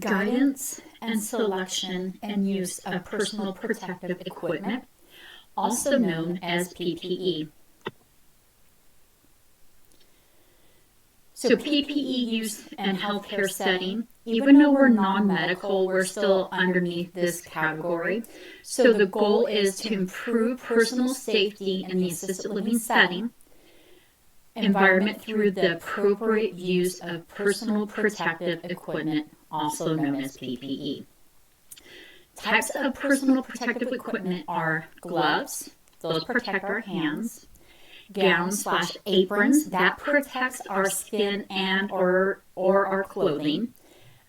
guidance and selection and use of personal protective equipment, also known as PPE. So PPE use in healthcare setting, even though we're non-medical, we're still underneath this category. So the goal is to improve personal safety in the assisted living setting environment through the appropriate use of personal protective equipment, also known as PPE. Types of personal protective equipment are gloves, those protect our hands, gowns/aprons, that protects our skin and or our clothing,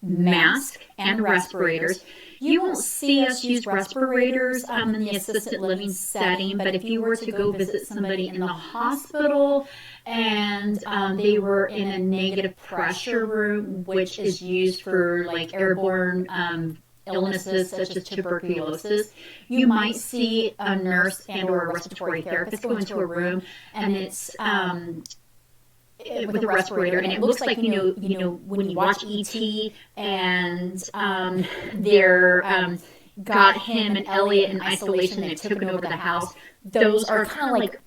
masks and respirators. You won't see us use respirators in the assisted living setting, but if you were to go visit somebody in the hospital and they were in a negative pressure room, which is used for like airborne illnesses such as tuberculosis, you might see a nurse and or a respiratory therapist go into a room and it's with a respirator, and it looks like you know when you watch ET and they're got him and Elliot in isolation, they've taken over the house. Those are kind of like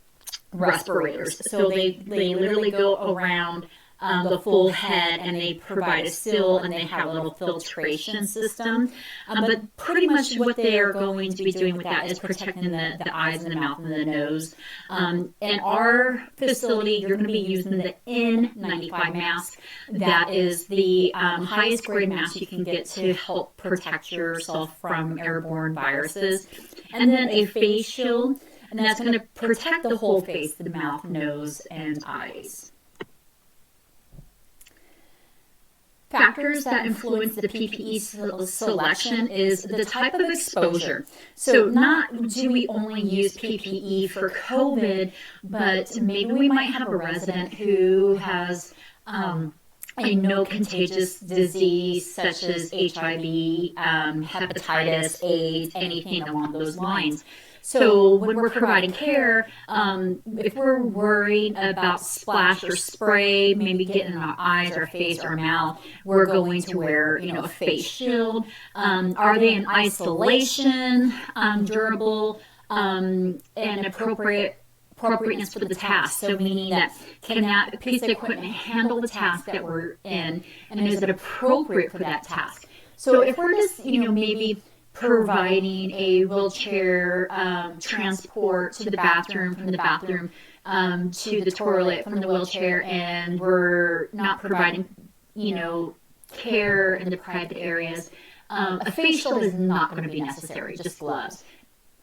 respirators. So they literally go around the full head, and they provide a seal, and they have a little filtration system. But pretty much what they are going to be doing with that is protecting the eyes and the mouth and the nose. In our facility, you're going to be using the N95 mask. That is the highest grade mask you can get to help protect yourself from airborne viruses. And then a face shield, and that's going to protect the whole face, the mouth, nose, and eyes. Factors that influence the PPE selection is the type of exposure. So not do we only use PPE for COVID, but maybe we might have a resident who has a no contagious disease such as HIV, hepatitis, AIDS, anything along those lines. So when we're providing care, if we're worried about splash or spray, maybe getting in our eyes, our face, our mouth, we're going to wear, a face shield. Are they in isolation, durable, and appropriateness for the task? So meaning that can that piece of equipment handle the task that we're in, and is it appropriate for that task? So if we're just, maybe providing a wheelchair transport to the bathroom, from the bathroom to the toilet, from the wheelchair, and we're not providing, care in the private areas, a face shield is not going to be necessary, just gloves.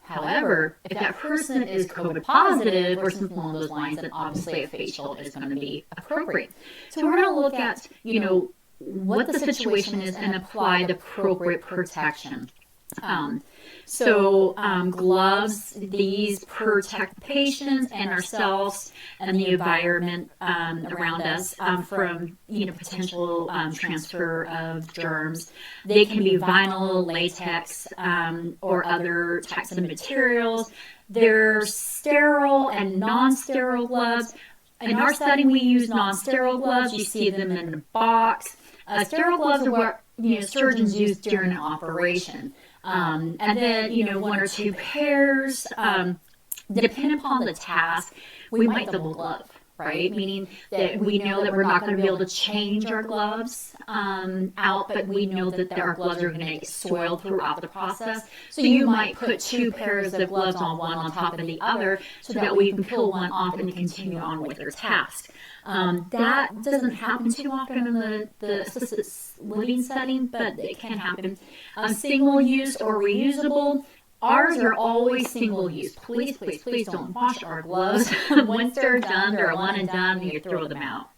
However, if that person is COVID positive or something along those lines, then obviously a face shield is going to be appropriate. So we're going to look at, what the situation is and apply the appropriate protection. Gloves, these protect patients and ourselves and the environment around us from potential transfer of germs. They can be vinyl, latex, or other types of materials. They're sterile and non-sterile gloves. In our setting, we use non-sterile gloves. You see them in the box. Sterile gloves are what surgeons use during an operation. And then, one or two pairs, depending upon the task, we might double glove, right? Meaning that we know that we're not going to be able to change our gloves out, but we know that our gloves are going to get soiled throughout the process. So you might put two pairs of gloves on, one on top of the other, so that we can peel one off and continue on with your task. That doesn't happen too often in the assisted living setting, but it can happen. Single use or reusable. Ours are always single use. Please, please, please don't wash our gloves. Once they're done, they're one and done, you throw them out.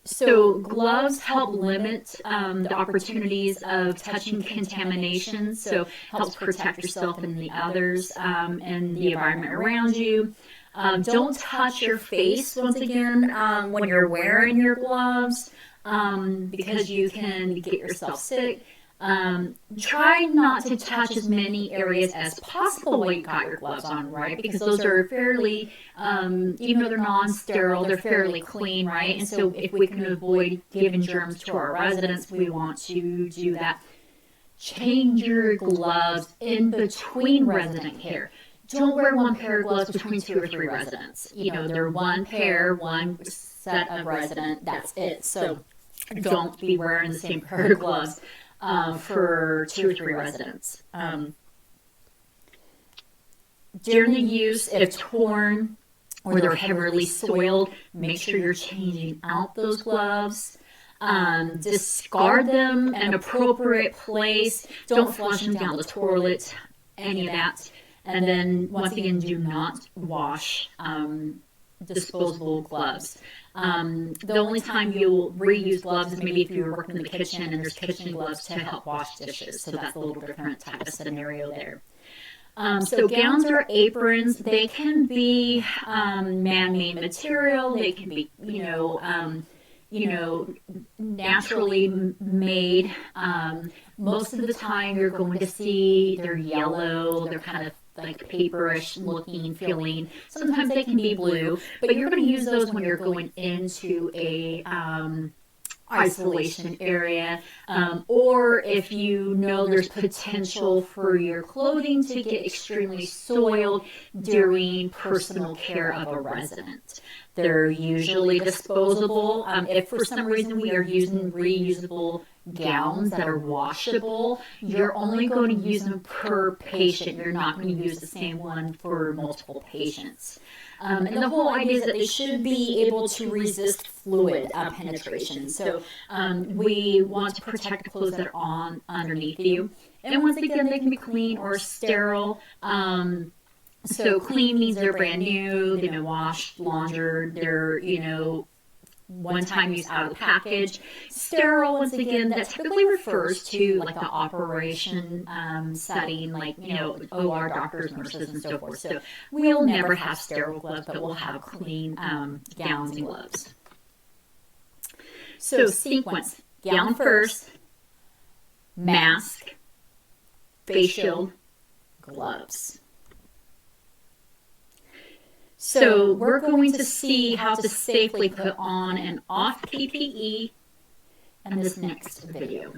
So gloves help limit the opportunities of touching contamination, so helps protect yourself and the others and the environment around you. Don't touch your face, once again, when you're wearing your gloves, because you can get yourself sick. Try not to touch as many areas as possible while you got your gloves on, right? Because those are fairly, even though they're non-sterile, they're fairly clean, right? And so if we can avoid giving germs to our residents, we want to do that. Change your gloves in between resident care. Don't wear one pair of gloves between 2 or 3 residents. They're one pair, one set of resident, that's it. So don't be wearing the same pair of gloves for 2 or 3 residents. During the use, if torn or they're heavily soiled, make sure you're changing out those gloves. Discard them in an appropriate place. Don't flush them down the toilet, any of that. And then, once again, do not wash disposable gloves. The only time you'll reuse gloves is maybe if you're working in the kitchen and there's kitchen gloves to help wash dishes. So that's a little different type of scenario there. So gowns or aprons, they can be man-made material. They can be, naturally made. Most of the time you're going to see they're yellow, they're kind of like paperish looking, feeling. Sometimes they can be blue, but you're going to use those when you're going into a isolation area, or if you know there's potential for your clothing to get extremely soiled during personal care of a resident. They're usually disposable. If for some reason we are using reusable gowns that are washable, you're only going to use them per patient. You're not going to use the same one for multiple patients. And the whole idea is that they should be able to resist fluid penetration. So we want to protect the clothes that are on underneath you. And once again, they can be clean or sterile. So clean means they're brand new, they've been washed, laundered, they're, one-time use out of the package. Sterile, once again, that typically refers to like the operation setting, like, OR doctors, nurses, and so forth. So we'll never have sterile gloves, but we'll have clean gowns and gloves. So sequence, gown first, mask, face shield, gloves. So we're going to see how to safely put on and off PPE in this next video.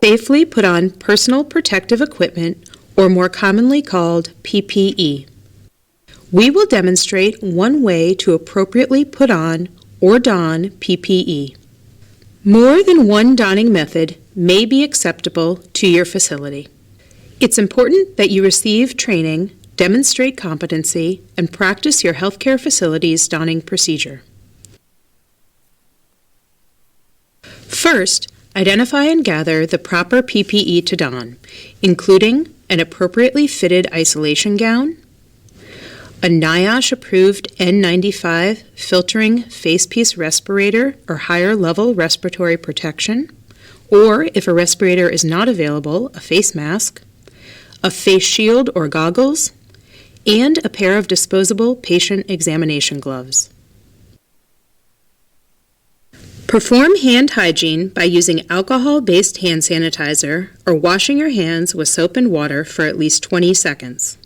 Safely put on personal protective equipment, or more commonly called PPE. We will demonstrate one way to appropriately put on or don PPE. More than one donning method may be acceptable to your facility. It's important that you receive training, demonstrate competency, and practice your healthcare facility's donning procedure. First, identify and gather the proper PPE to don, including an appropriately fitted isolation gown, a NIOSH-approved N95 filtering facepiece respirator or higher level respiratory protection, or if a respirator is not available, a face mask, a face shield or goggles, and a pair of disposable patient examination gloves. Perform hand hygiene by using alcohol-based hand sanitizer or washing your hands with soap and water for at least 20 seconds.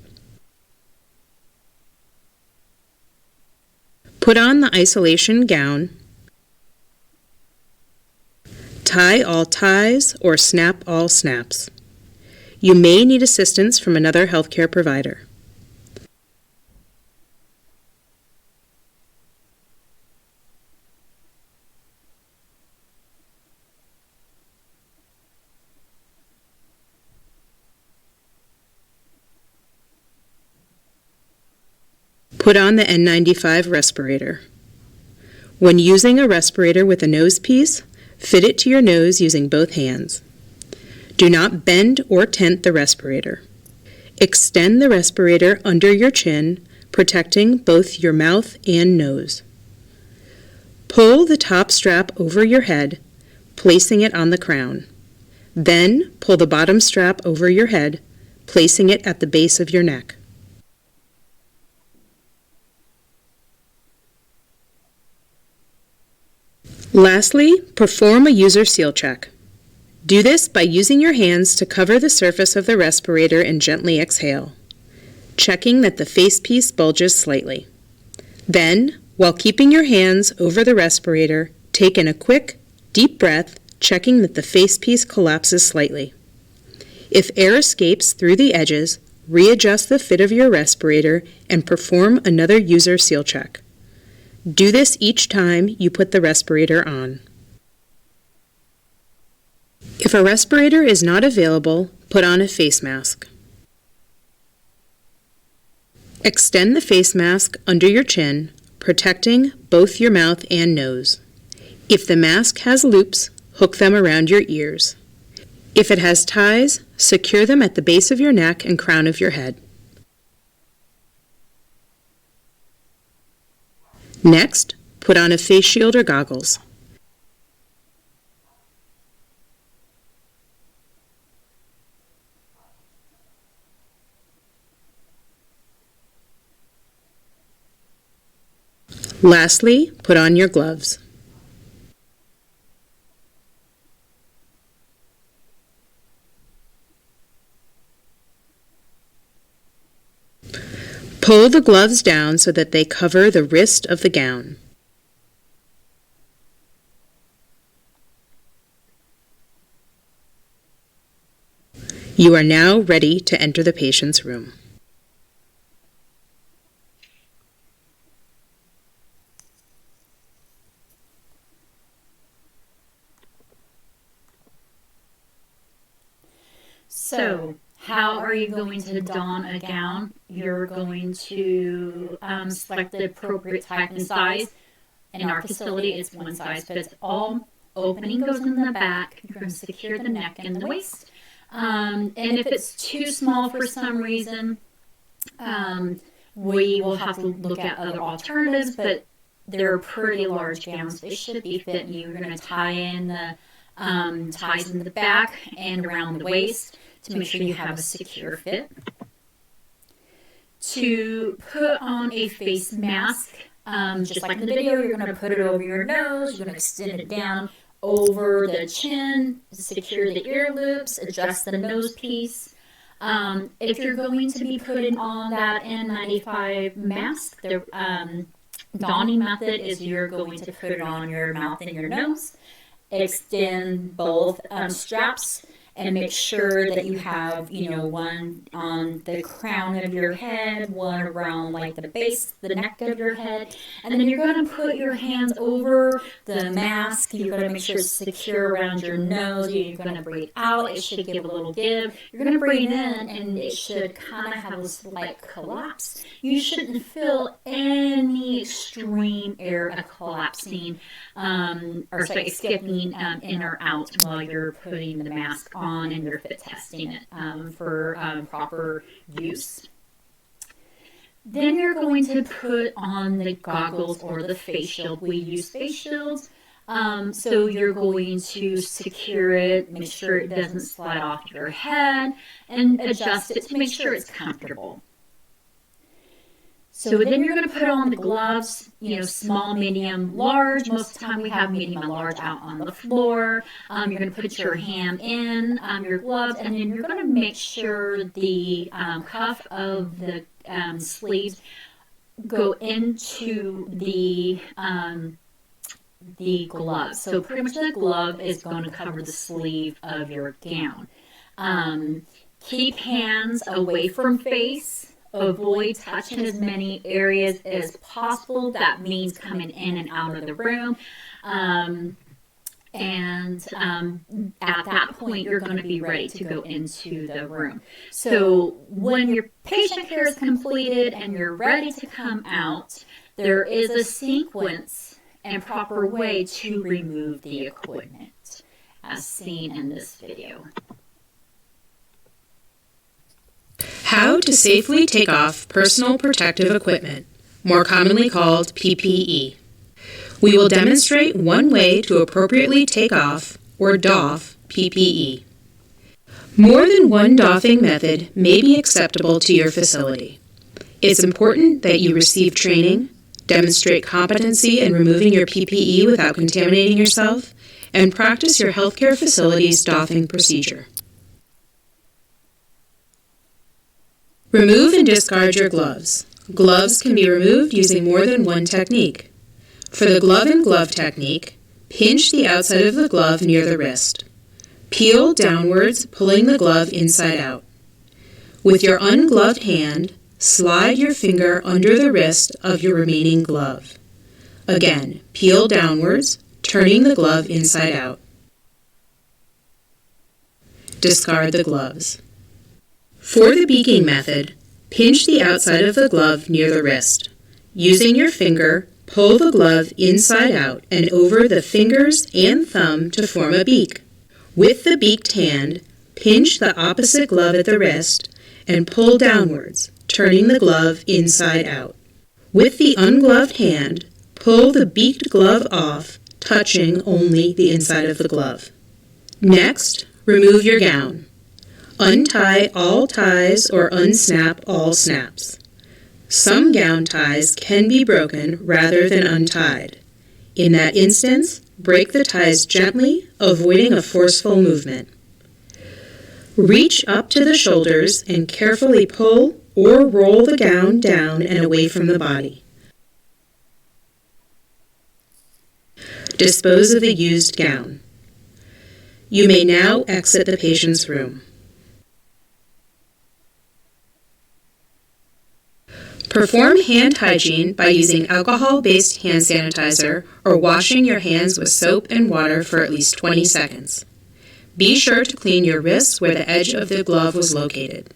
Put on the isolation gown. Tie all ties or snap all snaps. You may need assistance from another healthcare provider. Put on the N95 respirator. When using a respirator with a nose piece, fit it to your nose using both hands. Do not bend or tent the respirator. Extend the respirator under your chin, protecting both your mouth and nose. Pull the top strap over your head, placing it on the crown. Then pull the bottom strap over your head, placing it at the base of your neck. Lastly, perform a user seal check. Do this by using your hands to cover the surface of the respirator and gently exhale, checking that the facepiece bulges slightly. Then, while keeping your hands over the respirator, take in a quick, deep breath, checking that the facepiece collapses slightly. If air escapes through the edges, readjust the fit of your respirator and perform another user seal check. Do this each time you put the respirator on. If a respirator is not available, put on a face mask. Extend the face mask under your chin, protecting both your mouth and nose. If the mask has loops, hook them around your ears. If it has ties, secure them at the base of your neck and crown of your head. Next, put on a face shield or goggles. Lastly, put on your gloves. Pull the gloves down so that they cover the wrist of the gown. You are now ready to enter the patient's room. So, how are you going to don a gown? You're going to select the appropriate type and size. In our facility, it's one size fits all. Opening goes in the back. You're going to secure the neck and the waist. And if it's too small for some reason, we will have to look at other alternatives, but they're pretty large gowns. They should be fitting you. You're going to tie in the ties in the back and around the waist to make sure you have a secure fit. To put on a face mask, just like in the video, you're going to put it over your nose, you're going to extend it down over the chin, secure the ear loops, adjust the nose piece. If you're going to be putting on that N95 mask, the donning method is you're going to put it on your mouth and your nose, extend both straps, and make sure that you have, one on the crown of your head, one around like the base, the neck of your head, and then you're going to put your hands over the mask. You're going to make sure it's secure around your nose. You're going to breathe out. It should give a little give. You're going to breathe in, and it should kind of have a slight collapse. You shouldn't feel any extreme air collapsing escaping in or out while you're putting the mask on and you're fit testing it for proper use. Then you're going to put on the goggles or the face shield. We use face shields. So you're going to secure it, make sure it doesn't slide off your head, and adjust it to make sure it's comfortable. So then you're going to put on the gloves, small, medium, large. Most of the time we have medium and large out on the floor. You're going to put your hand in your gloves, and then you're going to make sure the cuff of the sleeves go into the glove. So pretty much the glove is going to cover the sleeve of your gown. Keep hands away from face. Avoid touching as many areas as possible. That means coming in and out of the room. At that point, you're going to be ready to go into the room. So when your patient care is completed and you're ready to come out, there is a sequence and proper way to remove the equipment, as seen in this video. How to safely take off personal protective equipment, more commonly called PPE. We will demonstrate one way to appropriately take off or doff PPE. More than one doffing method may be acceptable to your facility. It's important that you receive training, demonstrate competency in removing your PPE without contaminating yourself, and practice your healthcare facility's doffing procedure. Remove and discard your gloves. Gloves can be removed using more than one technique. For the glove and glove technique, pinch the outside of the glove near the wrist. Peel downwards, pulling the glove inside out. With your ungloved hand, slide your finger under the wrist of your remaining glove. Again, peel downwards, turning the glove inside out. Discard the gloves. For the beaking method, pinch the outside of the glove near the wrist. Using your finger, pull the glove inside out and over the fingers and thumb to form a beak. With the beaked hand, pinch the opposite glove at the wrist and pull downwards, turning the glove inside out. With the ungloved hand, pull the beaked glove off, touching only the inside of the glove. Next, remove your gown. Untie all ties or unsnap all snaps. Some gown ties can be broken rather than untied. In that instance, break the ties gently, avoiding a forceful movement. Reach up to the shoulders and carefully pull or roll the gown down and away from the body. Dispose of the used gown. You may now exit the patient's room. Perform hand hygiene by using alcohol-based hand sanitizer or washing your hands with soap and water for at least 20 seconds. Be sure to clean your wrists where the edge of the glove was located.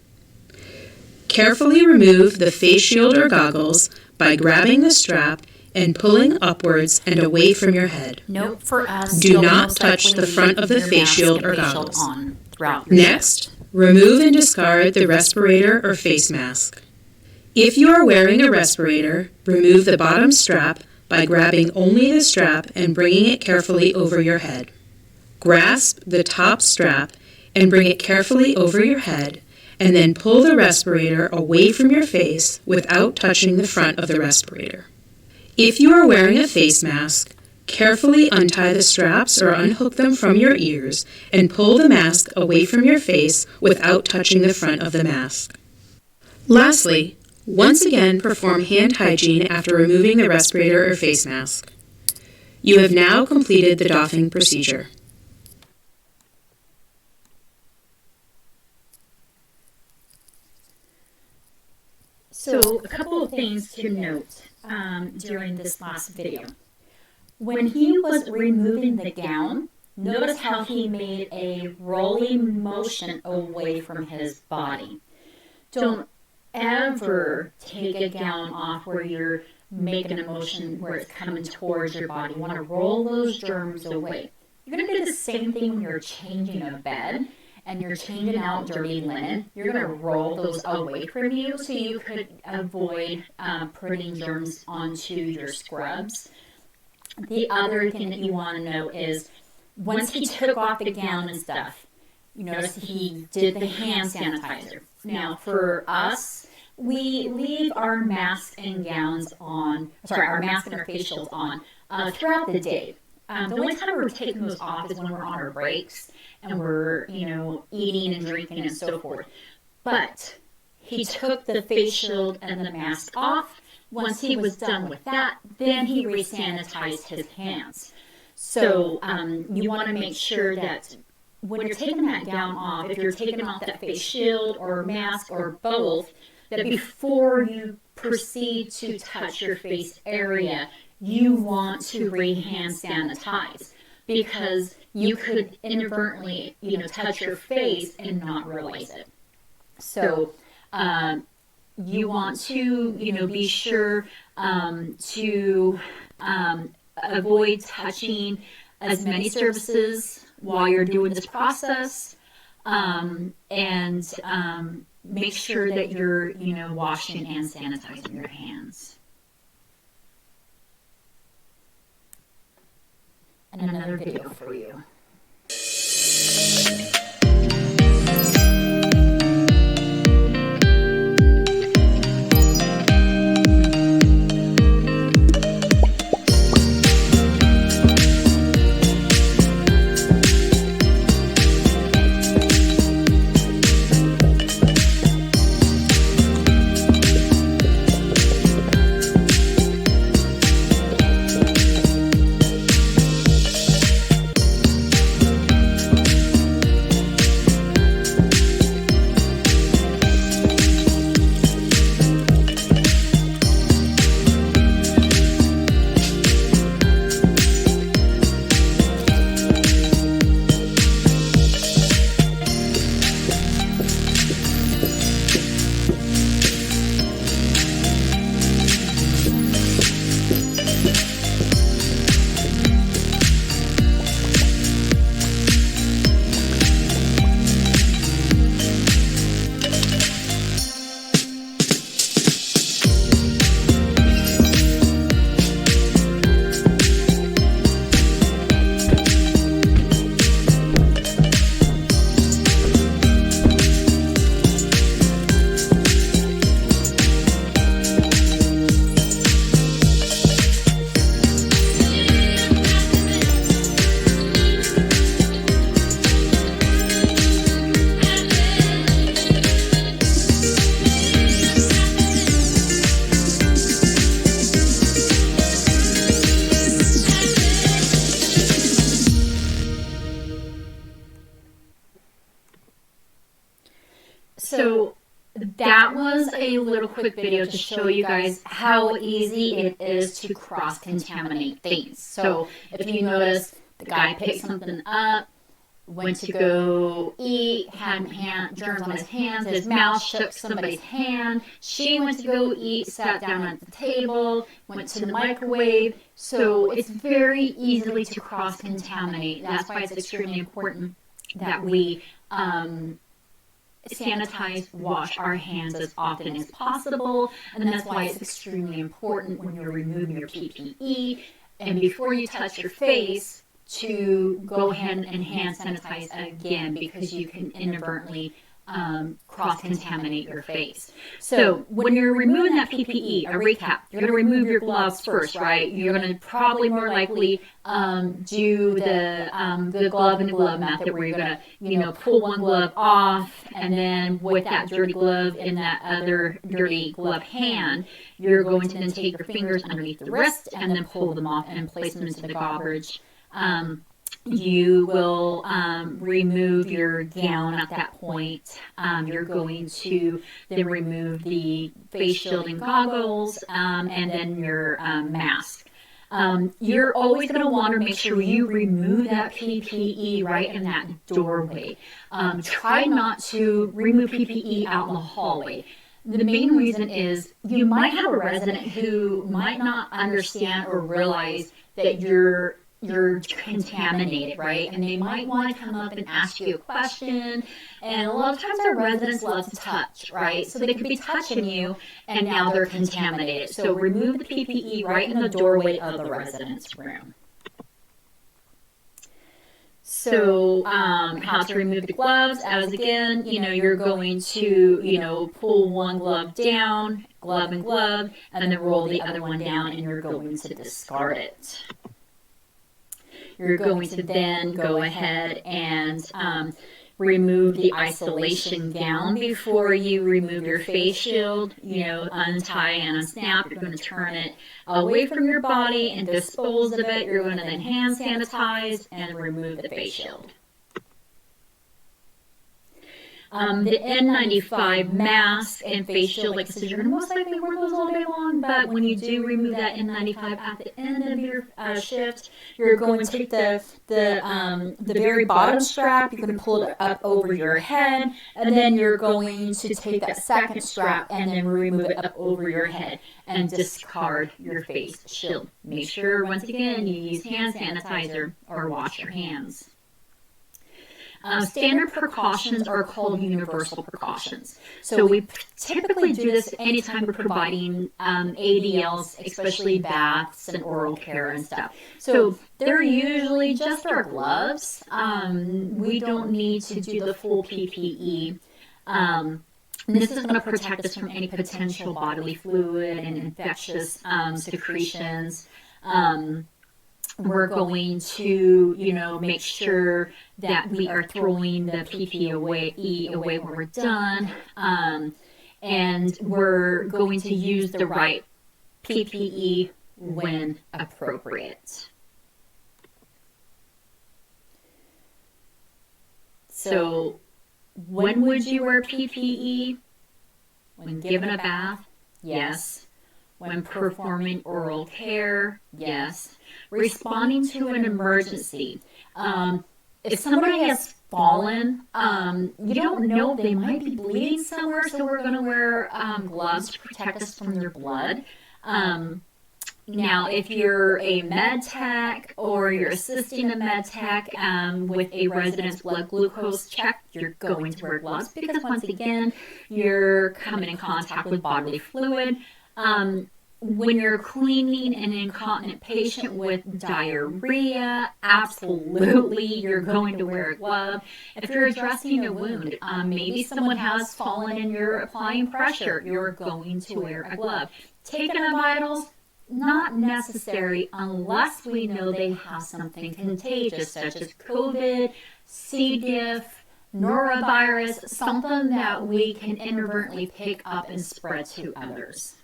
Carefully remove the face shield or goggles by grabbing the strap and pulling upwards and away from your head. Note for us, Do not touch the front of the face shield or goggles. On throughout your Next, remove and discard the respirator or face mask. If you are wearing a respirator, remove the bottom strap by grabbing only the strap and bringing it carefully over your head. Grasp the top strap and bring it carefully over your head, and then pull the respirator away from your face without touching the front of the respirator. If you are wearing a face mask, carefully untie the straps or unhook them from your ears and pull the mask away from your face without touching the front of the mask. Lastly, once again perform hand hygiene after removing the respirator or face mask. You have now completed the doffing procedure. So a couple of things to note during this last video. When he was removing the gown, notice how he made a rolling motion away from his body. Don't ever take a gown off where you're making a motion where it's coming towards your body. You want to roll those germs away. You're going to do the same thing when you're changing a bed and you're changing out dirty linen. You're going to roll those away from you so you could avoid putting germs onto your scrubs. The other thing that you want to know is once he took off the gown and stuff, you notice he did the hand sanitizer. Now for us, we leave our masks and gowns on, our masks and our face shields on throughout the day. The only time we're taking those off is when we're on our breaks and we're, eating and drinking and so forth. But he took the face shield and the mask off. Once he was done with that, then he re-sanitized his hands. So you want to make sure that when you're taking that gown off, if you're taking off that face shield or mask or both, that before you proceed to touch your face area, you want to re-hand sanitize because you could inadvertently, touch your face and not realize it. So you want to, be sure to avoid touching as many surfaces while you're doing this process, and make sure that you're, washing and sanitizing your hands. And another video for you. So that was a little quick video to show you guys how easy it is to cross-contaminate things. So if you notice, the guy picked something up, went to go eat, had germs on his hands, his mouth shook somebody's hand. She went to go eat, sat down at the table, went to the microwave. So it's very easily to cross-contaminate. That's why it's extremely important that we sanitize, wash our hands as often as possible. And that's why it's extremely important when you're removing your PPE and before you touch your face, to go ahead and hand sanitize again, because you can inadvertently cross-contaminate your face. So when you're removing that PPE, a recap, you're going to remove your gloves first, right? You're going to probably more likely do the glove and glove method, where you're going to, pull one glove off, and then with that dirty glove in that other dirty glove hand, you're going to then take your fingers underneath the wrist and then pull them off and place them into the garbage. You will remove your gown at that point. You're going to then remove the face shielding goggles and then your mask. You're always going to want to make sure you remove that PPE right in that doorway. Try not to remove PPE out in the hallway. The main reason is you might have a resident who might not understand or realize that you're contaminated, right? And they might want to come up and ask you a question. And a lot of times our residents love to touch, right? So they could be touching you and now they're contaminated. So remove the PPE right in the doorway of the resident's room. So how to remove the gloves, as again, you're going to, pull one glove down, glove and glove, and then roll the other one down, and you're going to discard it. You're going to then go ahead and remove the isolation gown before you remove your face shield. Untie and unsnap. You're going to turn it away from your body and dispose of it. You're going to then hand sanitize and remove the face shield. The N95 mask and face shield, like I said, you're going to most likely wear those all day long, but when you do remove that N95 at the end of your shift, you're going to take the very bottom strap, you're going to pull it up over your head, and then you're going to take that second strap and then remove it up over your head and discard your face shield. Make sure, once again, you use hand sanitizer or wash your hands. Standard precautions are called universal precautions. So we typically do this anytime we're providing ADLs, especially baths and oral care and stuff. So they're usually just our gloves. We don't need to do the full PPE. This is going to protect us from any potential bodily fluid and infectious secretions. We're going to, make sure that we are throwing the PPE away when we're done. And we're going to use the right PPE when appropriate. So, when would you wear PPE? When given a bath? Yes. When performing oral care? Yes. Responding to an emergency. If somebody has fallen, you don't know, they might be bleeding somewhere, so we're going to wear gloves to protect us from their blood. Now, if you're a med tech or you're assisting a med tech with a resident's blood glucose check, you're going to wear gloves because, once again, you're coming in contact with bodily fluid. When you're cleaning an incontinent patient with diarrhea, absolutely, you're going to wear a glove. If you're addressing a wound, maybe someone has fallen and you're applying pressure, you're going to wear a glove. Taking a vitals, not necessary unless we know they have something contagious, such as COVID, C. diff, norovirus, something that we can inadvertently pick up and spread to others.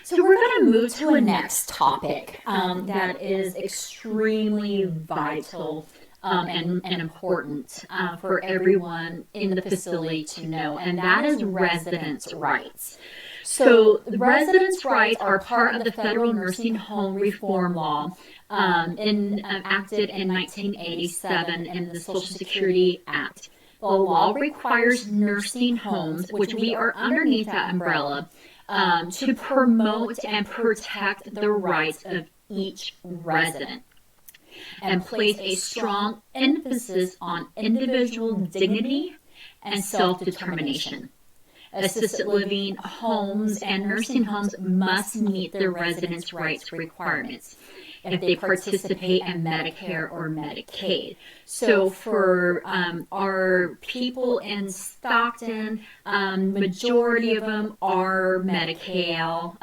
So we're going to move to a next topic that is extremely vital and important for everyone in the facility to know, and that is residents' rights. So the residents' rights are part of the federal nursing home reform law enacted in 1987 in the Social Security Act. The law requires nursing homes, which we are underneath that umbrella, to promote and protect the rights of each resident and place a strong emphasis on individual dignity and self-determination. Assisted living homes and nursing homes must meet their residents' rights requirements if they participate in Medicare or Medicaid. So for our people in Stockton, majority of them are Medi-Cal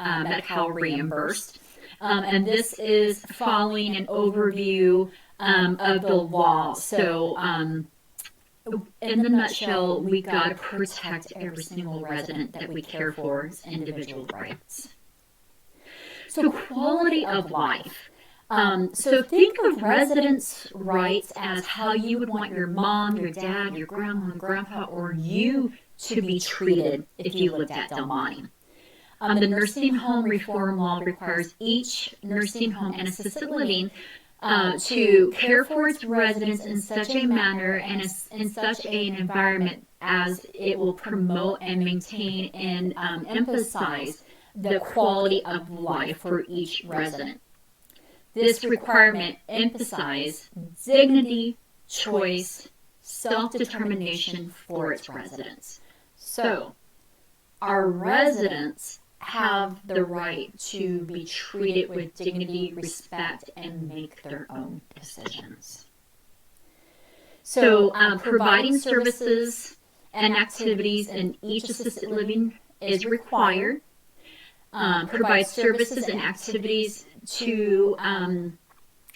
reimbursed. And this is following an overview of the law. So in the nutshell, we got to protect every single resident that we care for's individual rights. So quality of life. So think of residents' rights as how you would want your mom, your dad, your grandma, grandpa, or you to be treated if you lived at Del Monte. The nursing home reform law requires each nursing home and assisted living to care for its residents in such a manner and in such an environment as it will promote and maintain and emphasize the quality of life for each resident. This requirement emphasizes dignity, choice, self-determination for its residents. So, our residents have the right to be treated with dignity, respect, and make their own decisions. So, providing services and activities in each assisted living is required. Provide services and activities to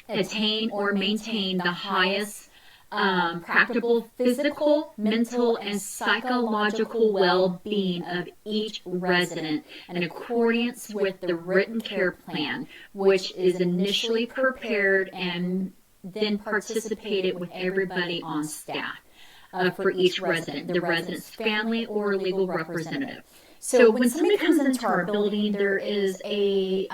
attain or maintain the highest practicable physical, mental, and psychological well-being of each resident in accordance with the written care plan, which is initially prepared and then participated with everybody on staff for each resident, the resident's family or legal representative. So when somebody comes into our building, there is a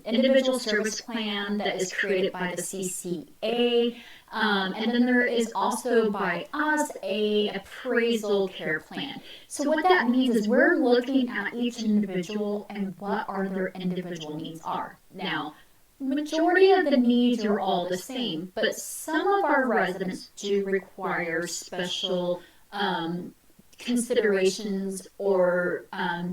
individual service plan that is created by the CCA, and then there is also by us a appraisal care plan. So what that means is we're looking at each individual and what are their individual needs are. Now, majority of the needs are all the same, but some of our residents do require special considerations or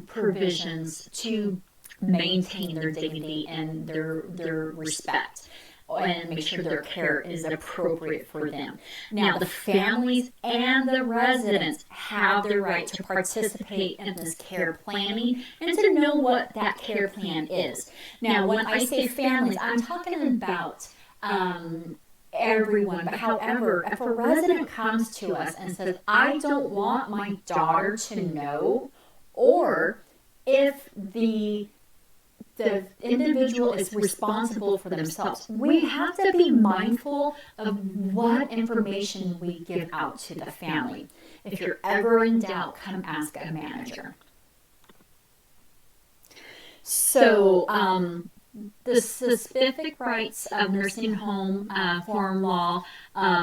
provisions to maintain their dignity and their respect and make sure their care is appropriate for them. Now, the families and the residents have the right to participate in this care planning and to know what that care plan is. Now, when I say families, I'm talking about everyone. But however, if a resident comes to us and says, I don't want my daughter to know, or if the individual is responsible for themselves, we have to be mindful of what information we give out to the family. If you're ever in doubt, come ask a manager. So, the specific rights of nursing home form law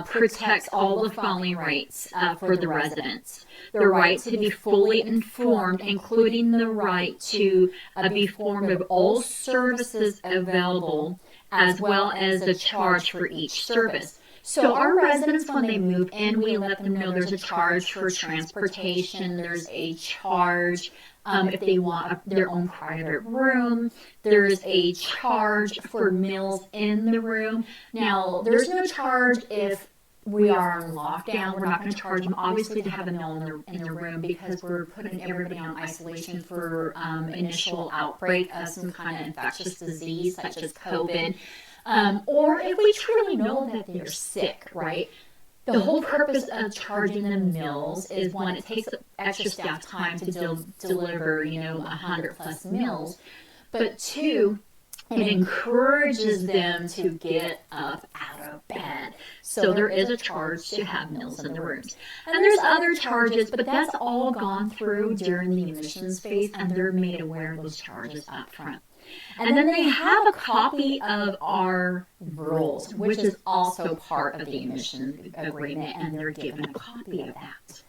protects all the following rights for the residents. The right to be fully informed, including the right to be informed of all services available, as well as the charge for each service. So our residents, when they move in, we let them know there's a charge for transportation, there's a charge if they want their own private room. There's a charge for meals in the room. Now, there's no charge if we are on lockdown. We're not going to charge them, obviously, to have a meal in their room because we're putting everybody on isolation for initial outbreak of some kind of infectious disease, such as COVID. Or if we truly know that they're sick, right? The whole purpose of charging them meals is, one, it takes extra staff time to deliver, 100+ meals. But two, it encourages them to get up out of bed. So there is a charge to have meals in the rooms. And there's other charges, but that's all gone through during the admissions phase, and they're made aware of those charges up front. And then they have a copy of our rules, which is also part of the admission agreement, and they're given a copy of that.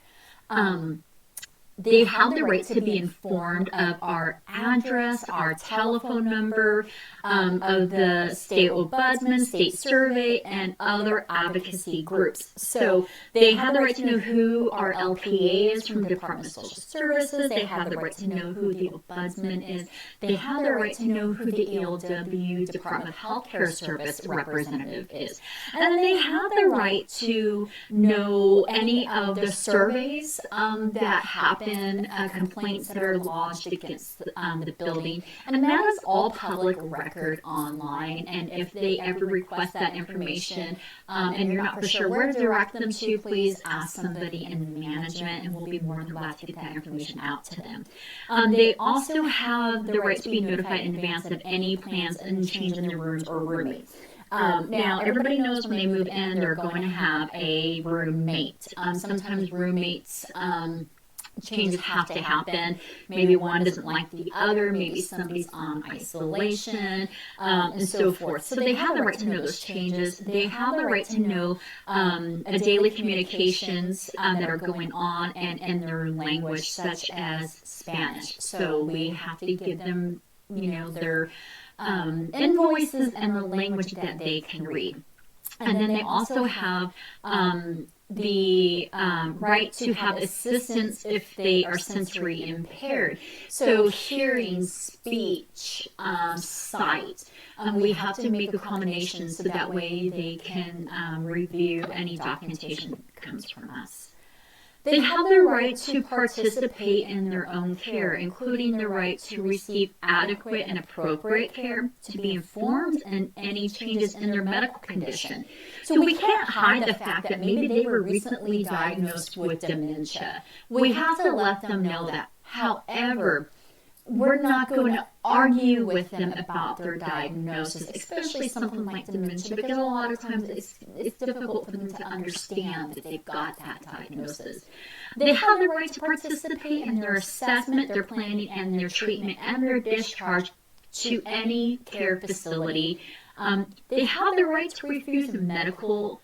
They have the right to be informed of our address, our telephone number, of the state ombudsman, state survey, and other advocacy groups. So they have the right to know who our LPA is from the Department of Social Services. They have the right to know who the ombudsman is. They have the right to know who the ELW Department of Healthcare Service representative is. And then they have the right to know any of the surveys that happen, complaints that are lodged against the building, and that is all public record online. And if they ever request that information and you're not for sure where to direct them to, please ask somebody in management, and we'll be more than glad to get that information out to them. They also have the right to be notified in advance of any plans and change in their rooms or roommates. Now, everybody knows when they move in, they're going to have a roommate. Sometimes roommates changes have to happen. Maybe one doesn't like the other. Maybe somebody's on isolation, and so forth. So they have the right to know those changes. They have the right to know daily communications that are going on and in their language, such as Spanish. So we have to give them, their invoices and the language that they can read. And then they also have the right to have assistance if they are sensory impaired. So hearing, speech, sight. We have to make accommodations so that way they can review any documentation that comes from us. They have the right to participate in their own care, including the right to receive adequate and appropriate care, to be informed in any changes in their medical condition. So we can't hide the fact that maybe they were recently diagnosed with dementia. We have to let them know that. However, we're not going to argue with them about their diagnosis, especially something like dementia, because a lot of times it's difficult for them to understand that they've got that diagnosis. They have the right to participate in their assessment, their planning, and their treatment, and their discharge to any care facility. They have the right to refuse medical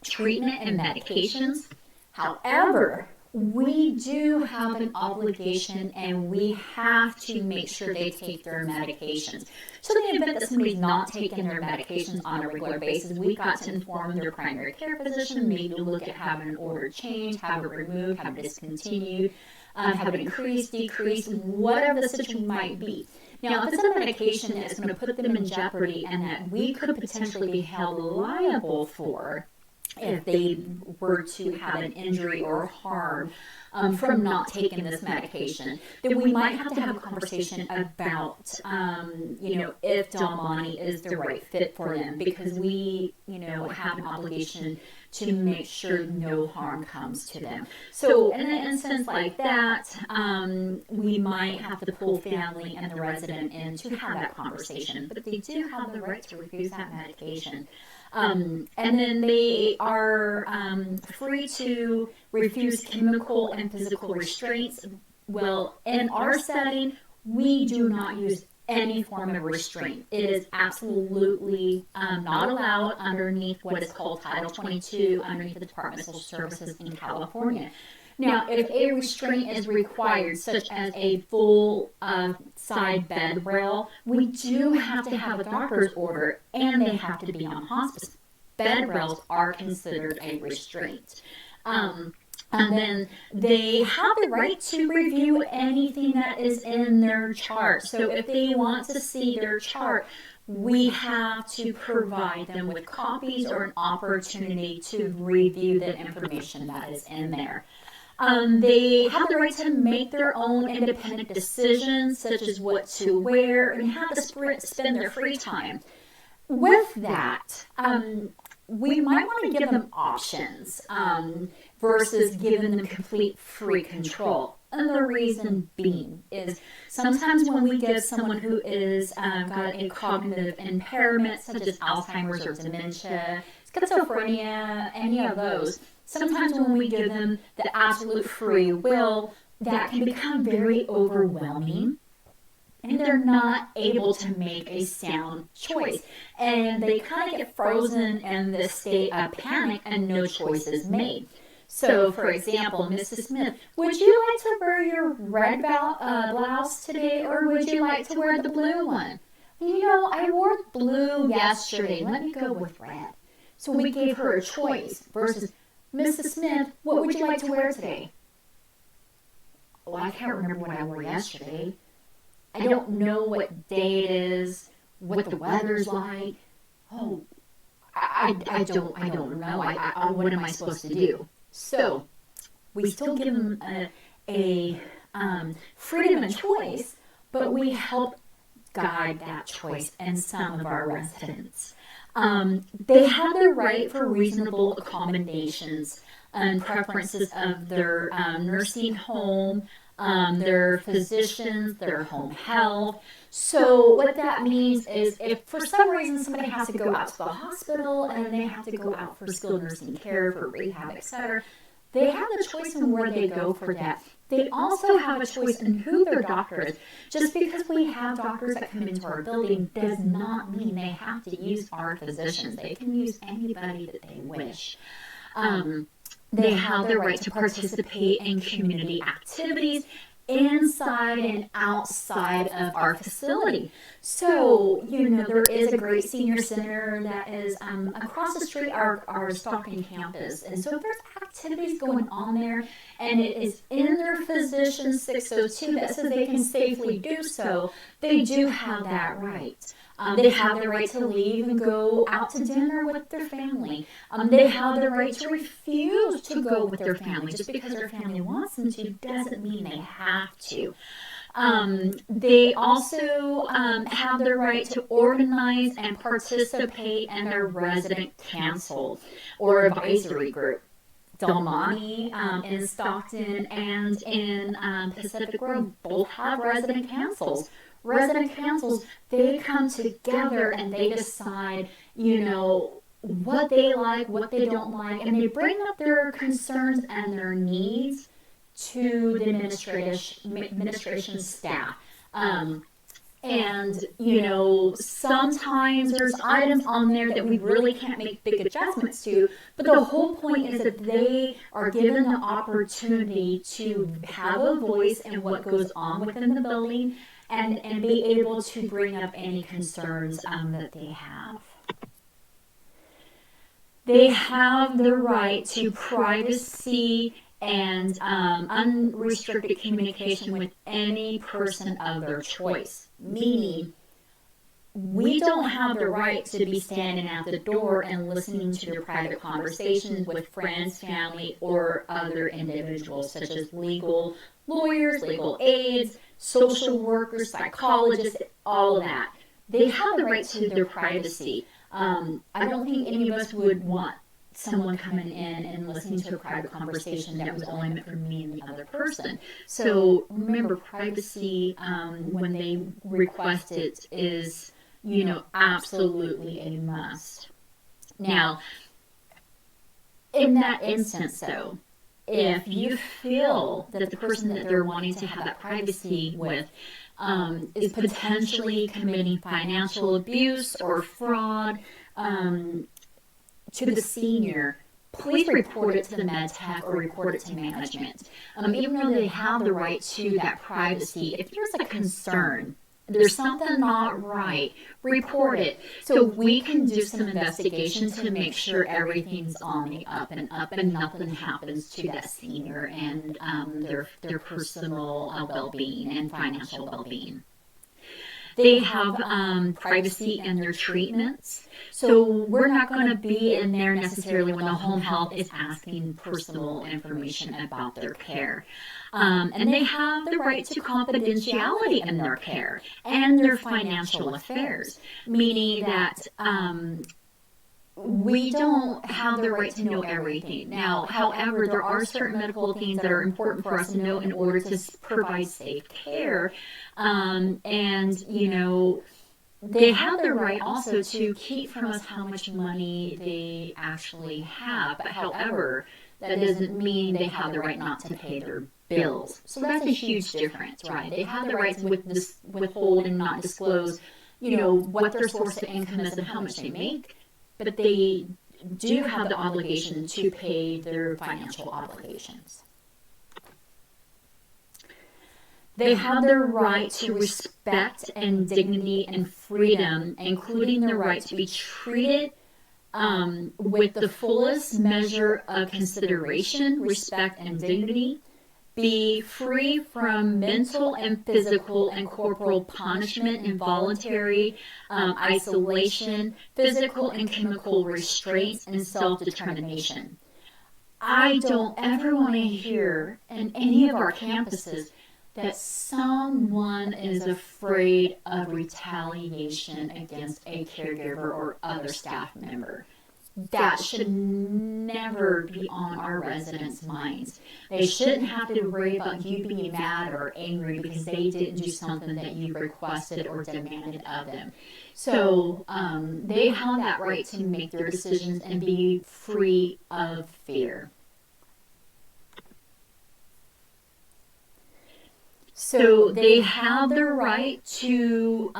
treatment and medications. However, we do have an obligation, and we have to make sure they take their medications. So in the event that somebody's not taking their medications on a regular basis, we've got to inform their primary care physician, maybe look at having an order changed, have it removed, have it discontinued, have it increased, decreased, whatever the situation might be. Now, if it's a medication that is going to put them in jeopardy and that we could potentially be held liable for, if they were to have an injury or harm from not taking this medication, then we might have to have a conversation about, if Del Monte is the right fit for them, because we, have an obligation to make sure no harm comes to them. So in an instance like that, we might have to pull family and the resident in to have that conversation, but they do have the right to refuse that medication. And then they are free to refuse chemical and physical restraints. Well, in our setting, we do not use any form of restraint. It is absolutely not allowed underneath what is called Title 22 underneath the Department of Social Services in California. Now, if a restraint is required, such as a full side bed rail, we do have to have a doctor's order, and they have to be on hospice. Bed rails are considered a restraint. And then they have the right to review anything that is in their chart. So if they want to see their chart, we have to provide them with copies or an opportunity to review the information that is in there. They have the right to make their own independent decisions, such as what to wear, and how to spend their free time. With that, we might want to give them options versus giving them complete free control. And the reason being is sometimes when we give someone who is got a cognitive impairment, such as Alzheimer's or dementia, schizophrenia, any of those, sometimes when we give them the absolute free will, that can become very overwhelming. And they're not able to make a sound choice. And they kind of get frozen in this state of panic and no choice is made. So, for example, Mrs. Smith, would you like to wear your red blouse today, or would you like to wear the blue one? You know, I wore blue yesterday. Let me go with red. So we gave her a choice versus, Mrs. Smith, what would you like to wear today? Well, I can't remember what I wore yesterday. I don't know what day it is, what the weather's like. Oh, I don't know. What am I supposed to do? So we still give them a freedom and choice, but we help guide that choice in some of our residents. They have the right for reasonable accommodations and preferences of their nursing home, their physicians, their home health. So what that means is if for some reason somebody has to go out to the hospital and they have to go out for skilled nursing care, for rehab, etc., they have the choice in where they go for that. They also have a choice in who their doctor is. Just because we have doctors that come into our building does not mean they have to use our physicians. They can use anybody that they wish. They have the right to participate in community activities inside and outside of our facility. So, you know, there is a great senior center that is across the street, our Stockton campus. And so if there's activities going on there and it is in their physician 602 that says they can safely do so, they do have that right. They have the right to leave and go out to dinner with their family. They have the right to refuse to go with their family. Just because their family wants them to doesn't mean they have to. They also have the right to organize and participate in their resident council or advisory group. Del Monte in Stockton and in Pacific Grove both have resident councils. Resident councils, they come together and they decide, you know, what they like, what they don't like, and they bring up their concerns and their needs to the administration staff. And, you know, sometimes there's items on there that we really can't make big adjustments to, but the whole point is that they are given the opportunity to have a voice in what goes on within the building and be able to bring up any concerns that they have. They have the right to privacy and unrestricted communication with any person of their choice, meaning we don't have the right to be standing at the door and listening to their private conversations with friends, family, or other individuals, such as legal lawyers, legal aides, social workers, psychologists, all of that. They have the right to their privacy. I don't think any of us would want someone coming in and listening to a private conversation that was only meant for me and the other person. So remember, privacy, when they request it, is, you know, absolutely a must. Now, in that instance, though, if you feel that the person that they're wanting to have that privacy with is potentially committing financial abuse or fraud to the senior, please report it to the med tech or report it to management. Even though they have the right to that privacy, if there's a concern, there's something not right, report it so we can do some investigation to make sure everything's on the up and nothing happens to that senior and their personal well-being and financial well-being. They have privacy in their treatments. So we're not going to be in there necessarily when the home health is asking personal information about their care. And they have the right to confidentiality in their care and their financial affairs, meaning that we don't have the right to know everything. Now, however, there are certain medical things that are important for us to know in order to provide safe care. And, they have the right also to keep from us how much money they actually have. But however, that doesn't mean they have the right not to pay their bills. So that's a huge difference, right? They have the right to withhold and not disclose, what their source of income is and how much they make, but they do have the obligation to pay their financial obligations. They have the right to respect and dignity and freedom, including the right to be treated with the fullest measure of consideration, respect, and dignity, be free from mental and physical and corporal punishment, involuntary isolation, physical and chemical restraints, and self-determination. I don't ever want to hear in any of our campuses that someone is afraid of retaliation against a caregiver or other staff member. That should never be on our residents' minds. They shouldn't have to worry about you being mad or angry because they didn't do something that you requested or demanded of them. So they have that right to make their decisions and be free of fear. So they have the right to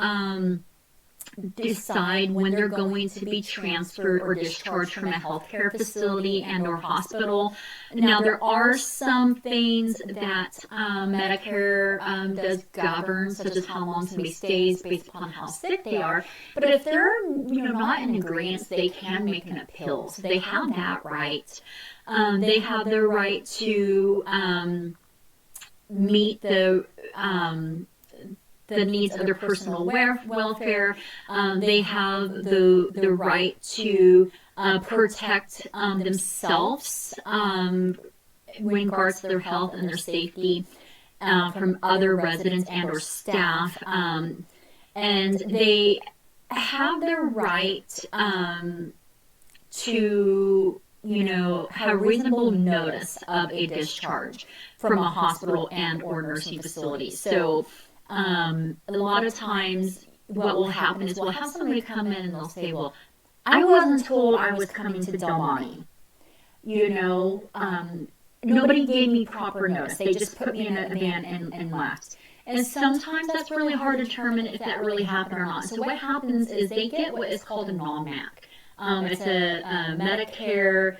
decide when they're going to be transferred or discharged from a healthcare facility and or hospital. Now, there are some things that Medicare does govern, such as how long somebody stays based upon how sick they are. But if they're not in agreement, they can make an appeal. So they have that right. They have the right to meet the needs of their personal welfare. They have the right to protect themselves in regards to their health and their safety from other residents and or staff. And they have the right to have reasonable notice of a discharge from a hospital and or nursing facility. So a lot of times what will happen is we'll have somebody come in and they'll say, well, I wasn't told I was coming to Del Monte. Nobody gave me proper notice. They just put me in a van and left. And sometimes that's really hard to determine if that really happened or not. So what happens is they get what is called a NOMAC. It's a Medicare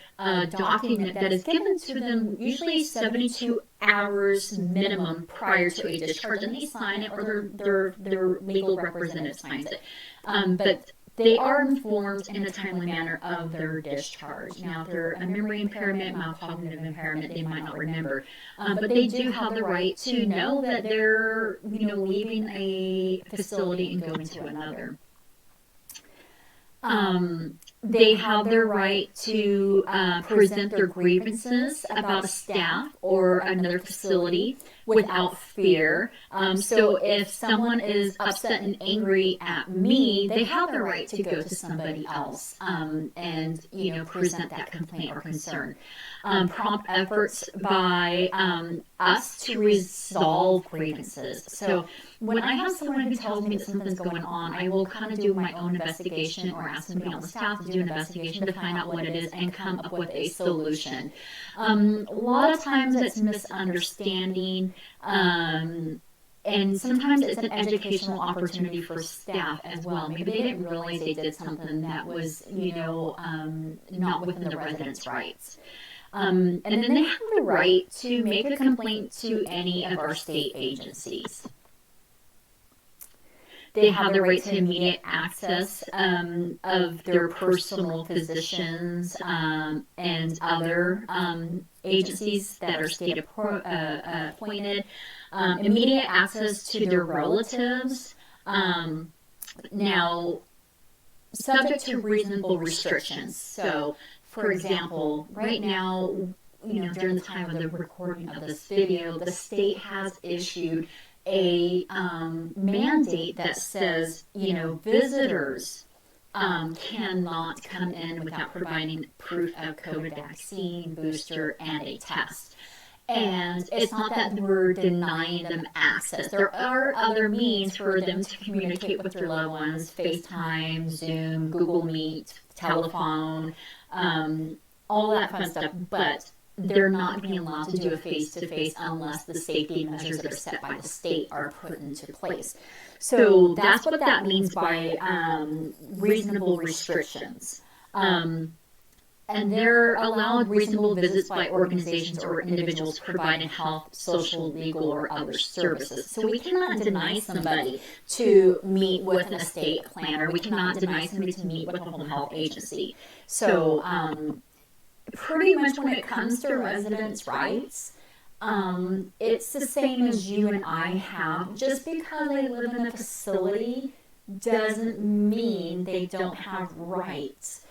document that is given to them usually 72 hours minimum prior to a discharge, and they sign it or their legal representative signs it. But they are informed in a timely manner of their discharge. Now, if they're a memory impairment, mild cognitive impairment, they might not remember. But they do have the right to know that they're leaving a facility and going to another. They have the right to present their grievances about a staff or another facility without fear. So if someone is upset and angry at me, they have the right to go to somebody else and present that complaint or concern. Prompt efforts by us to resolve grievances. So when I have someone who tells me that something's going on, I will kind of do my own investigation or ask somebody on the staff to do an investigation to find out what it is and come up with a solution. A lot of times it's misunderstanding, and sometimes it's an educational opportunity for staff as well. Maybe they didn't realize they did something that was, not within the residents' rights. And then they have the right to make a complaint to any of our state agencies. They have the right to immediate access of their personal physicians and other agencies that are state appointed. Immediate access to their relatives. Now, subject to reasonable restrictions. So, for example, right now, during the time of the recording of this video, the state has issued a mandate that says, visitors cannot come in without providing proof of COVID vaccine, booster, and a test. And it's not that we're denying them access. There are other means for them to communicate with their loved ones: FaceTime, Zoom, Google Meet, telephone, all that fun stuff. But they're not being allowed to do a face-to-face unless the safety measures that are set by the state are put into place. So that's what that means by reasonable restrictions. And they're allowed reasonable visits by organizations or individuals providing health, social, legal, or other services. So we cannot deny somebody to meet with an estate planner. We cannot deny somebody to meet with a home health agency. So pretty much when it comes to residents' rights, it's the same as you and I have. Just because they live in a facility doesn't mean they don't have rights.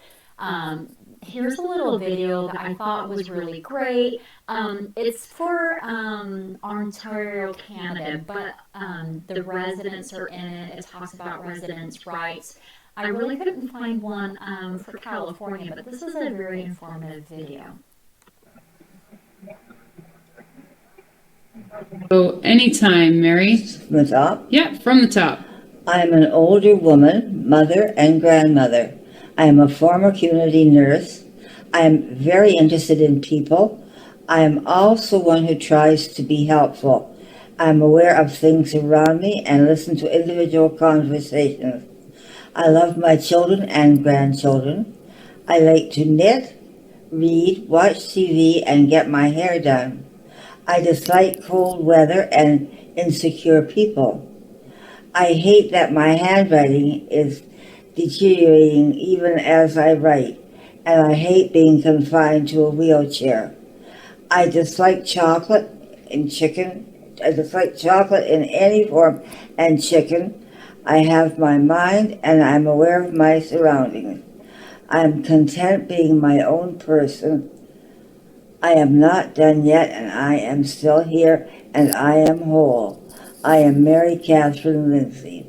Here's a little video that I thought was really great. It's for Ontario, Canada, but the residents are in it. It talks about residents' rights. I really couldn't find one for California, but this is a very informative video. Oh, anytime, Mary. From the top. Yeah, from the top. I am an older woman, mother and grandmother. I am a former community nurse. I am very interested in people. I am also one who tries to be helpful. I am aware of things around me and listen to individual conversations. I love my children and grandchildren. I like to knit, read, watch TV, and get my hair done. I dislike cold weather and insecure people. I hate that my handwriting is deteriorating even as I write, and I hate being confined to a wheelchair. I dislike chocolate and chicken. I dislike chocolate in any form and chicken. I have my mind and I'm aware of my surroundings. I am content being my own person. I am not done yet, and I am still here, and I am whole. I am Mary Catherine Lindsay.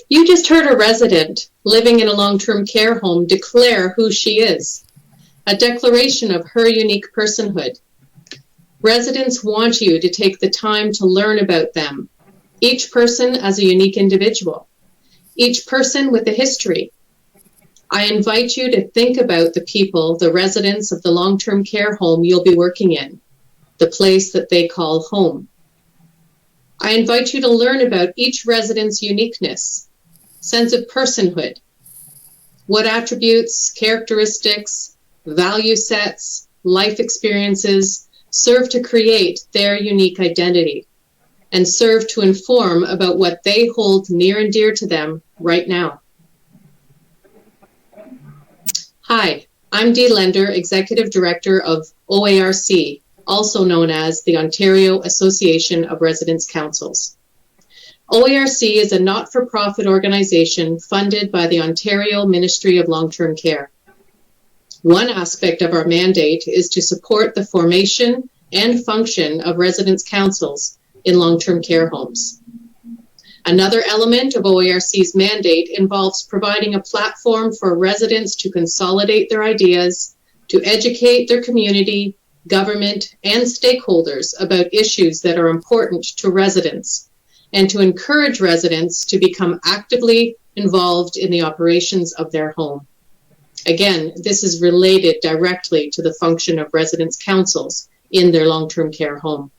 You just heard a resident living in a long-term care home declare who she is, a declaration of her unique personhood. Residents want you to take the time to learn about them, each person as a unique individual, each person with a history. I invite you to think about the people, the residents of the long-term care home you'll be working in, the place that they call home. I invite you to learn about each resident's uniqueness, sense of personhood, what attributes, characteristics, value sets, life experiences serve to create their unique identity and serve to inform about what they hold near and dear to them right now. Hi, I'm Dee Lender, Executive Director of OARC, also known as the Ontario Association of Residents' Councils. OARC is a not-for-profit organization funded by the Ontario Ministry of Long-Term Care. One aspect of our mandate is to support the formation and function of residents' councils in long-term care homes. Another element of OARC's mandate involves providing a platform for residents to consolidate their ideas, to educate their community, government, and stakeholders about issues that are important to residents, and to encourage residents to become actively involved in the operations of their home. Again, this is related directly to the function of residents' councils in their long-term care home.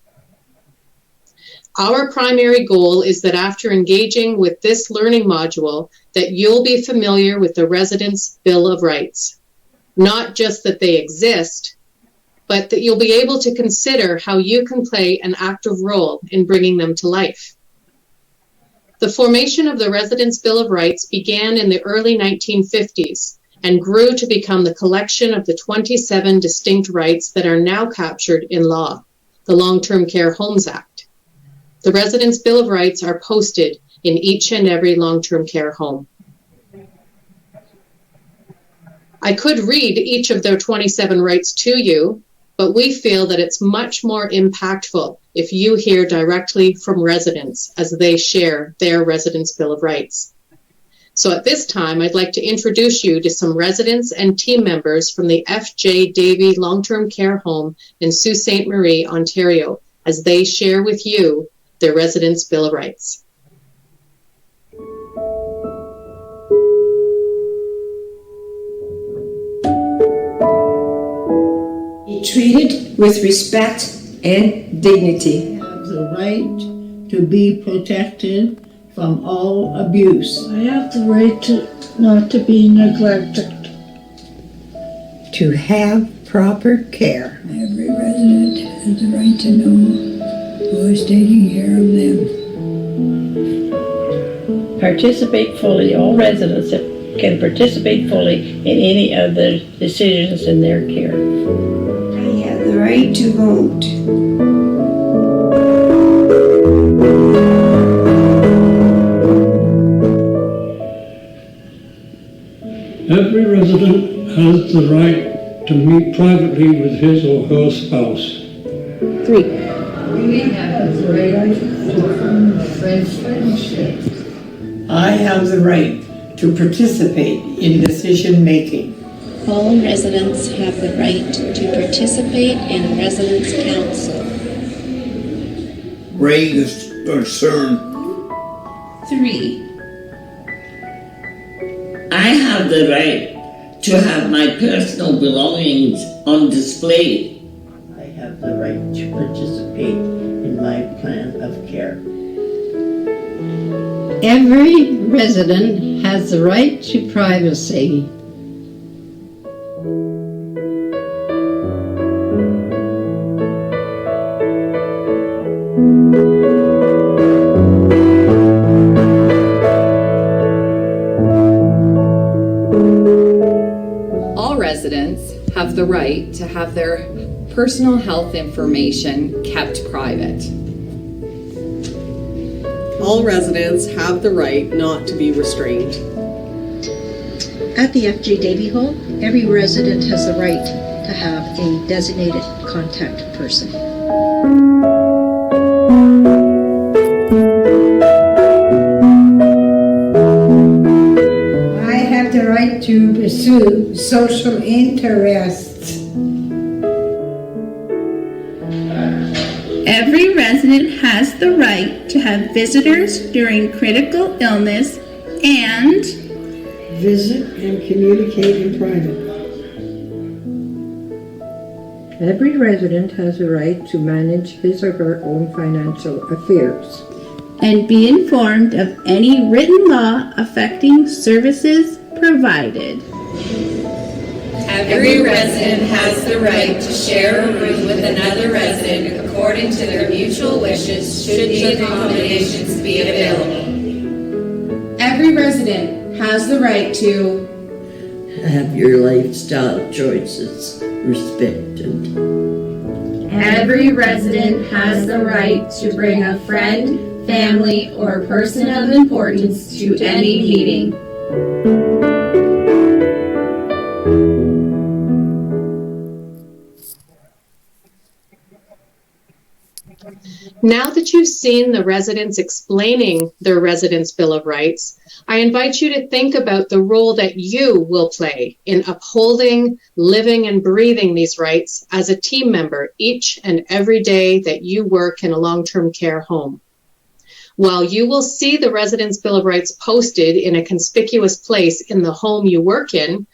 Our primary goal is that after engaging with this learning module, that you'll be familiar with the Residents' Bill of Rights. Not just that they exist, but that you'll be able to consider how you can play an active role in bringing them to life. The formation of the Residents' Bill of Rights began in the early 1950s and grew to become the collection of the 27 distinct rights that are now captured in law, the Long-Term Care Homes Act. The Residents' Bill of Rights are posted in each and every long-term care home. I could read each of their 27 rights to you, but we feel that it's much more impactful if you hear directly from residents as they share their Residents' Bill of Rights. So at this time, I'd like to introduce you to some residents and team members from the F.J. Davy Long-Term Care Home in Sault Ste. Marie, Ontario, as they share with you their Residents' Bill of Rights. Be treated with respect and dignity. Have the right to be protected from all abuse. I have the right to not to be neglected. To have proper care. Every resident has the right to know who is taking care of them. Participate fully. All residents can participate fully in any of the decisions in their care. I have the right to vote. Every resident has the right to meet privately with his or her spouse. 3. We have the right to form friendships. I have the right to participate in decision-making. All residents have the right to participate in residence council. Raise concern. 3. I have the right to have my personal belongings on display. I have the right to participate in my plan of care. Every resident has the right to privacy. All residents have the right to have their personal health information kept private. All residents have the right not to be restrained. At the F.J. Davy Home, every resident has the right to have a designated contact person. I have the right to pursue social interests. Every resident has the right to have visitors during critical illness and Visit and communicate in private. Every resident has the right to manage his or her own financial affairs. and be informed of any written law affecting services provided. Every resident has the right to share a room with another resident according to their mutual wishes, should the accommodations be available. Every resident has the right to have your lifestyle choices respected. Every resident has the right to bring a friend, family, or person of importance to any meeting. Now that you've seen the residents explaining their Residents' Bill of Rights, I invite you to think about the role that you will play in upholding, living, and breathing these rights as a team member each and every day that you work in a long-term care home. While you will see the Residents' Bill of Rights posted in a conspicuous place in the home you work in,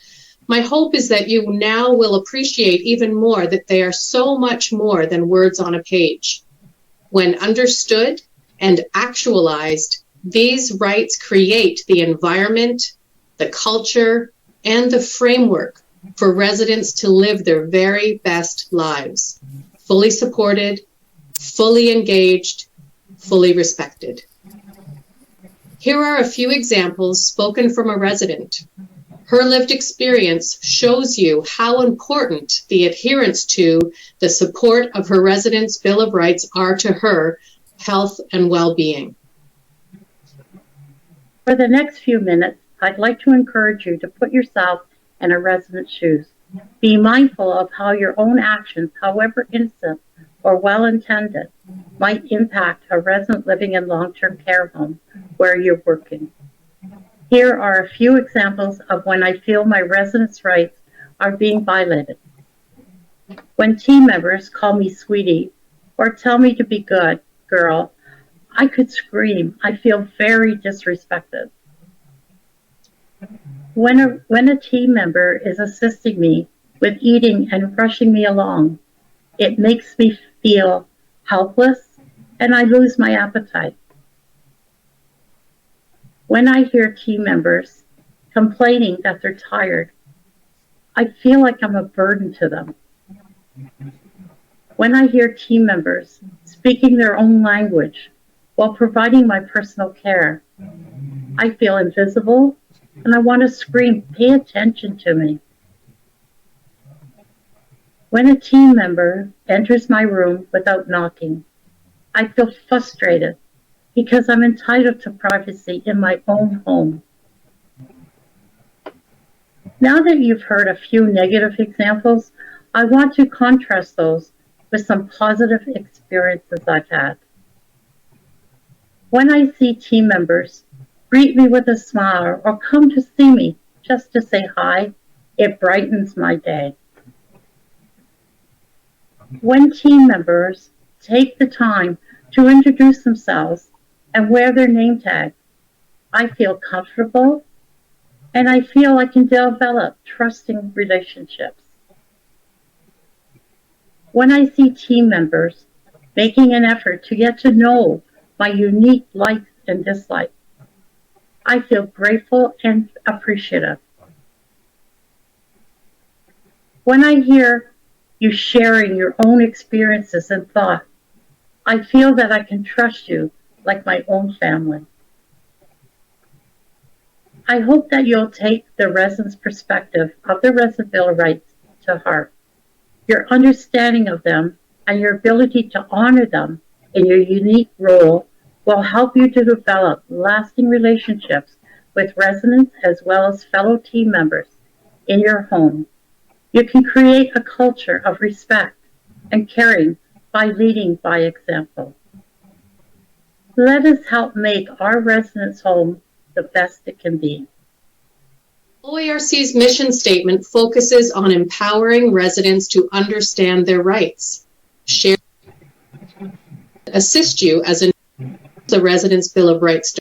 my hope is that you now will appreciate even more that they are so much more than words on a page. When understood and actualized, these rights create the environment, the culture, and the framework for residents to live their very best lives, fully supported, fully engaged, fully respected. Here are a few examples spoken from a resident. Her lived experience shows you how important the adherence to the support of her Residents' Bill of Rights are to her health and well-being. For the next few minutes, I'd like to encourage you to put yourself in a resident's shoes. Be mindful of how your own actions, however innocent or well-intended, might impact a resident living in long-term care home where you're working. Here are a few examples of when I feel my residents' rights are being violated. When team members call me sweetie or tell me to be good, girl, I could scream. I feel very disrespected. When a team member is assisting me with eating and rushing me along, it makes me feel helpless and I lose my appetite. When I hear team members complaining that they're tired, I feel like I'm a burden to them. When I hear team members speaking their own language while providing my personal care, I feel invisible and I want to scream, pay attention to me. When a team member enters my room without knocking, I feel frustrated because I'm entitled to privacy in my own home. Now that you've heard a few negative examples, I want to contrast those with some positive experiences I've had. When I see team members greet me with a smile or come to see me just to say hi, it brightens my day. When team members take the time to introduce themselves and wear their name tag, I feel comfortable and I feel I can develop trusting relationships. When I see team members making an effort to get to know my unique likes and dislikes, I feel grateful and appreciative. When I hear you sharing your own experiences and thoughts, I feel that I can trust you like my own family. I hope that you'll take the residents' perspective of the Resident Bill of Rights to heart. Your understanding of them and your ability to honor them in your unique role will help you to develop lasting relationships with residents as well as fellow team members in your home. You can create a culture of respect and caring by leading by example. Let us help make our residents' home the best it can be. OARC's mission statement focuses on empowering residents to understand their rights, share, assist you as the Residents' Bill of Rights.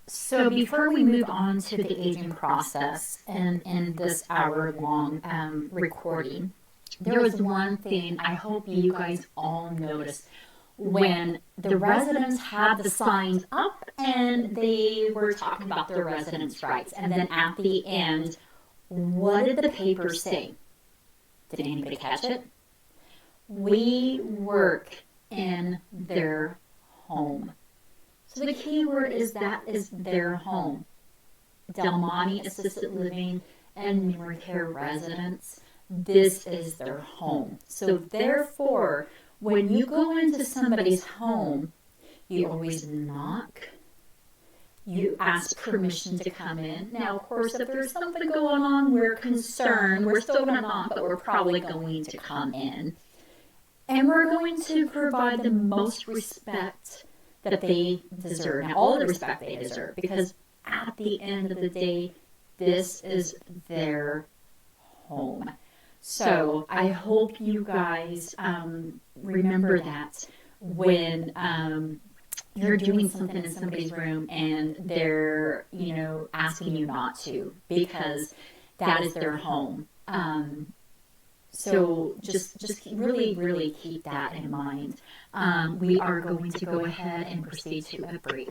So before we move on to the aging process and in this hour-long recording, there was one thing I hope you guys all noticed. When the residents had the signs up and they were talking about their residents' rights, and then at the end, what did the paper say? Did anybody catch it? We work in their home. So the key word is that is their home. Del Monte Assisted Living and Memory Care residents, this is their home. So therefore, when you go into somebody's home, you always knock. You ask permission to come in. Now, of course, if there's something going on, we're concerned. We're still going to knock, but we're probably going to come in. And we're going to provide the most respect that they deserve. Now, all the respect they deserve, because at the end of the day, this is their home. So I hope you guys remember that when you're doing something in somebody's room and they're, asking you not to, because that is their home. So just really, really keep that in mind. We are going to go ahead and proceed to a break.